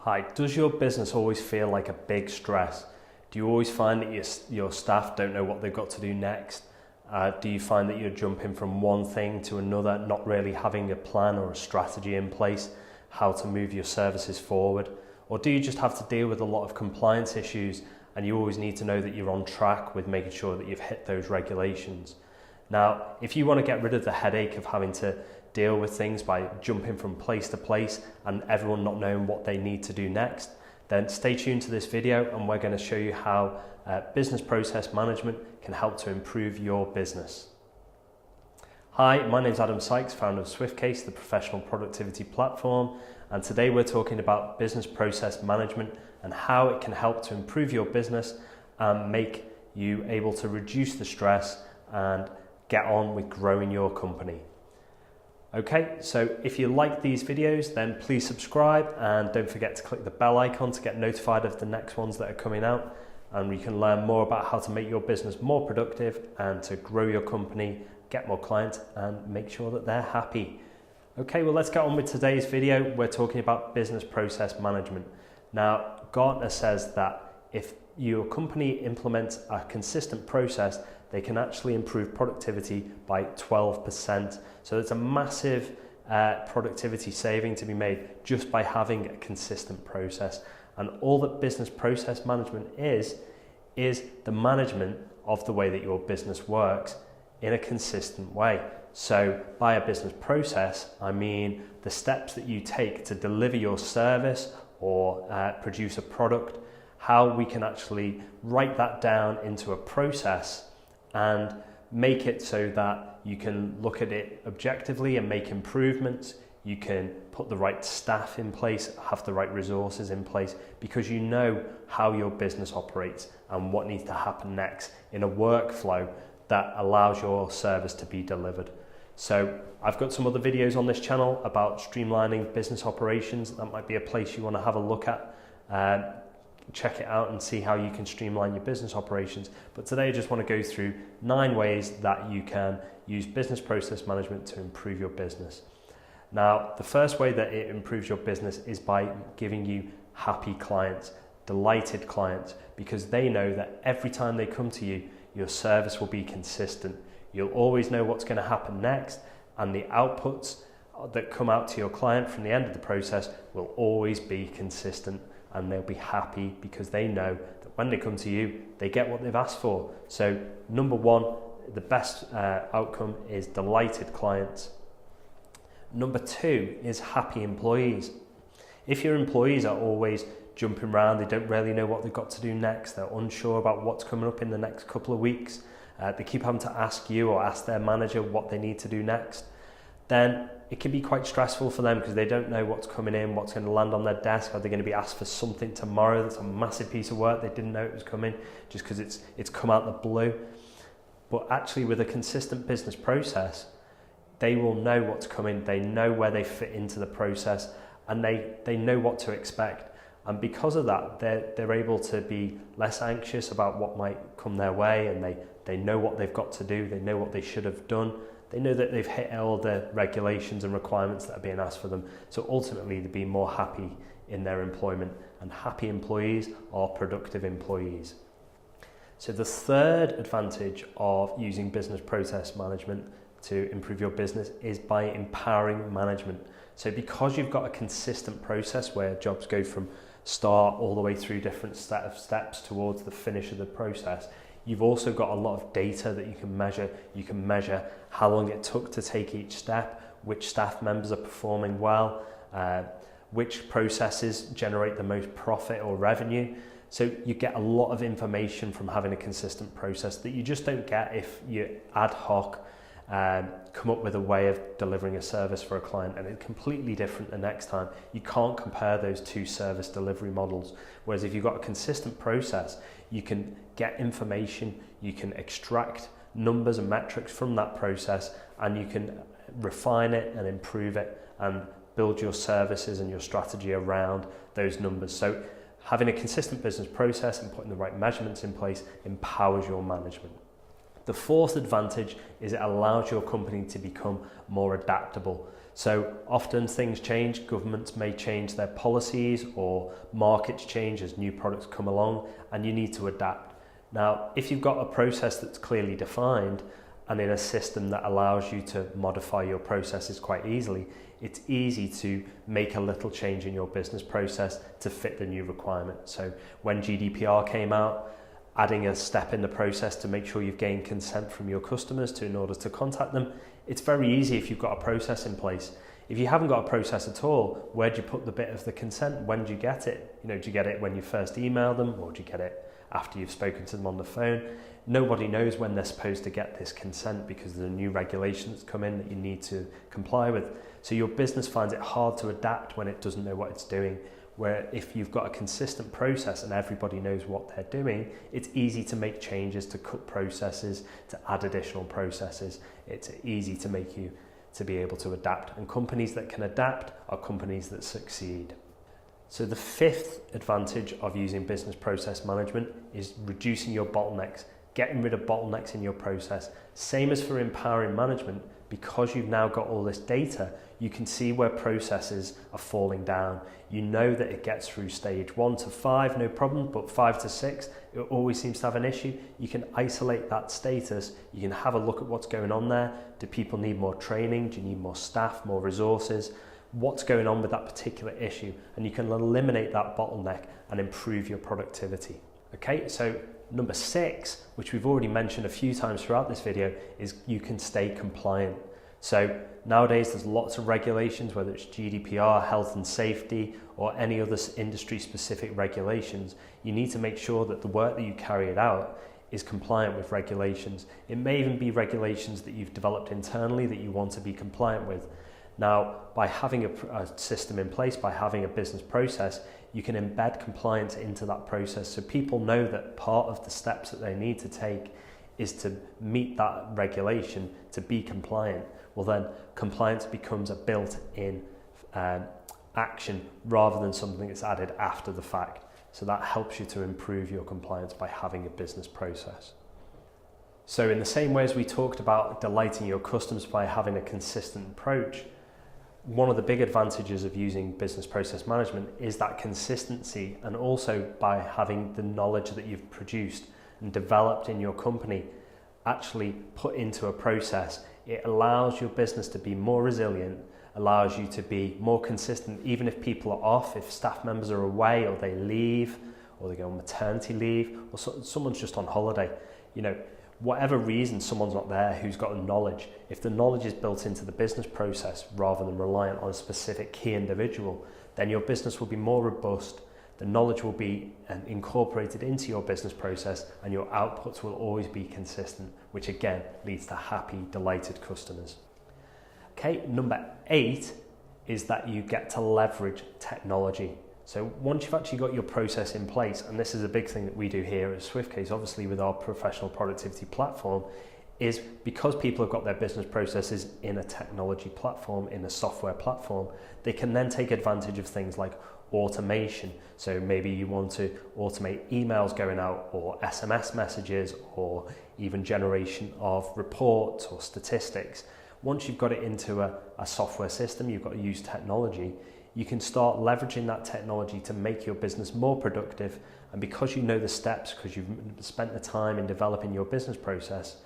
Hi, does your business always feel like a big stress? Do you always find that your staff don't know what they've got to do next? Do you find that you're jumping from one thing to another, not really having a plan or a strategy in place, how to move your services forward? Or do you just have to deal with a lot of compliance issues and you always need to know that you're on track with making sure that you've hit those regulations? Now, if you want to get rid of the headache of having to deal with things by jumping from place to place and everyone not knowing what they need to do next, then stay tuned to this video and we're going to show you how business process management can help to improve your business. Hi, my name's Adam Sykes, founder of SwiftCase, the professional productivity platform, and today we're talking about business process management and how it can help to improve your business and make you able to reduce the stress and get on with growing your company. Okay, so if you like these videos, then please subscribe and don't forget to click the bell icon to get notified of the next ones that are coming out, and you can learn more about how to make your business more productive and to grow your company, get more clients and make sure that they're happy. Okay, well, let's get on with today's video. We're talking about business process management. Now, Gartner says that if your company implements a consistent process, they can actually improve productivity by 12%. So it's a massive productivity saving to be made just by having a consistent process. And all that business process management is the management of the way that your business works in a consistent way. So by a business process, I mean the steps that you take to deliver your service or produce a product, how we can actually write that down into a process and make it so that you can look at it objectively and make improvements. You can put the right staff in place, have the right resources in place, because you know how your business operates and what needs to happen next in a workflow that allows your service to be delivered. So I've got some other videos on this channel about streamlining business operations. That might be a place you want to have a look at. Check it out and see how you can streamline your business operations. But today I just want to go through 9 ways that you can use business process management to improve your business. Now, the first way that it improves your business is by giving you happy clients, delighted clients, because they know that every time they come to you, your service will be consistent. You'll always know what's going to happen next, and the outputs that come out to your client from the end of the process will always be consistent. And they'll be happy because they know that when they come to you, they get what they've asked for. So number 1, the best outcome is delighted clients. Number 2 is happy employees. If your employees are always jumping around, they don't really know what they've got to do next, they're unsure about what's coming up in the next couple of weeks, they keep having to ask you or ask their manager what they need to do next, then it can be quite stressful for them because they don't know what's coming in, what's going to land on their desk. Are they going to be asked for something tomorrow that's a massive piece of work they didn't know it was coming just because it's come out the blue? But actually with a consistent business process, they will know what's coming, they know where they fit into the process, and they know what to expect. And because of that, they're able to be less anxious about what might come their way, and they know what they've got to do, they know what they should have done. They know that they've hit all the regulations and requirements that are being asked for them. So ultimately, they'll be more happy in their employment, and happy employees are productive employees. So the third advantage of using business process management to improve your business is by empowering management. So because you've got a consistent process where jobs go from start all the way through different set of steps towards the finish of the process, you've also got a lot of data that you can measure. You can measure how long it took to take each step, which staff members are performing well, which processes generate the most profit or revenue. So you get a lot of information from having a consistent process that you just don't get if you ad hoc come up with a way of delivering a service for a client and it's completely different the next time. You can't compare those 2 service delivery models. Whereas if you've got a consistent process, you can get information, you can extract numbers and metrics from that process, and you can refine it and improve it and build your services and your strategy around those numbers. So having a consistent business process and putting the right measurements in place empowers your management. The fourth advantage is it allows your company to become more adaptable. So often things change, governments may change their policies or markets change as new products come along, and you need to adapt. Now, if you've got a process that's clearly defined and in a system that allows you to modify your processes quite easily, it's easy to make a little change in your business process to fit the new requirement. So when GDPR came out, adding a step in the process to make sure you've gained consent from your customers in order to contact them, it's very easy if you've got a process in place. If you haven't got a process at all, where do you put the bit of the consent? When do you get it? Do you get it when you first email them, or do you get it after you've spoken to them on the phone? Nobody knows when they're supposed to get this consent because there's a new regulation that's come in that you need to comply with. So your business finds it hard to adapt when it doesn't know what it's doing. Where if you've got a consistent process and everybody knows what they're doing, it's easy to make changes, to cut processes, to add additional processes. It's easy to make you to be able to adapt. And companies that can adapt are companies that succeed. So the fifth advantage of using business process management is reducing your bottlenecks, getting rid of bottlenecks in your process. Same as for empowering management, because you've now got all this data, you can see where processes are falling down. You know that it gets through stage 1 to 5, no problem, but 5 to 6, it always seems to have an issue. You can isolate that status. You can have a look at what's going on there. Do people need more training? Do you need more staff, more resources? What's going on with that particular issue? And you can eliminate that bottleneck and improve your productivity. Okay, so number 6, which we've already mentioned a few times throughout this video, is you can stay compliant. So nowadays there's lots of regulations, whether it's GDPR, health and safety, or any other industry specific regulations. You need to make sure that the work that you carry out is compliant with regulations. It may even be regulations that you've developed internally that you want to be compliant with. Now, by having a system in place, by having a business process, you can embed compliance into that process so people know that part of the steps that they need to take is to meet that regulation, to be compliant. Well then, compliance becomes a built-in action rather than something that's added after the fact. So that helps you to improve your compliance by having a business process. So in the same way as we talked about delighting your customers by having a consistent approach, one of the big advantages of using business process management is that consistency, and also by having the knowledge that you've produced and developed in your company actually put into a process. It allows your business to be more resilient, allows you to be more consistent even if people are off, if staff members are away or they leave or they go on maternity leave or someone's just on holiday. Whatever reason someone's not there who's got the knowledge, if the knowledge is built into the business process rather than reliant on a specific key individual, then your business will be more robust, the knowledge will be incorporated into your business process, and your outputs will always be consistent, which again leads to happy, delighted customers. Okay, number 8 is that you get to leverage technology. So once you've actually got your process in place, and this is a big thing that we do here at SwiftCase, obviously with our professional productivity platform, is because people have got their business processes in a technology platform, in a software platform, they can then take advantage of things like automation. So maybe you want to automate emails going out, or SMS messages, or even generation of reports or statistics. Once you've got it into a software system, you've got to use technology, you can start leveraging that technology to make your business more productive. And because you know the steps, because you've spent the time in developing your business process,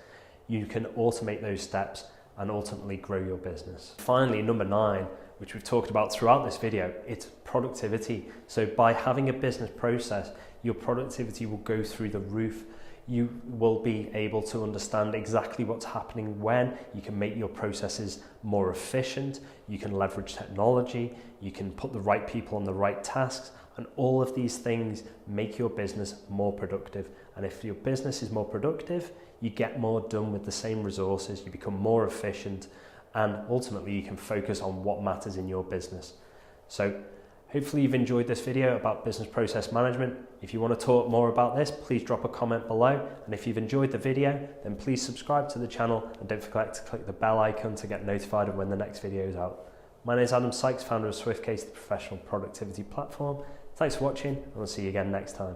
you can automate those steps and ultimately grow your business. Finally, number 9, which we've talked about throughout this video, it's productivity. So by having a business process, your productivity will go through the roof. You will be able to understand exactly what's happening when. You can make your processes more efficient. You can leverage technology. You can put the right people on the right tasks. And all of these things make your business more productive. And if your business is more productive, you get more done with the same resources. You become more efficient. And ultimately, you can focus on what matters in your business. So hopefully you've enjoyed this video about business process management. If you want to talk more about this, please drop a comment below. And if you've enjoyed the video, then please subscribe to the channel and don't forget to click the bell icon to get notified of when the next video is out. My name is Adam Sykes, founder of SwiftCase, the professional productivity platform. Thanks for watching, and I'll see you again next time.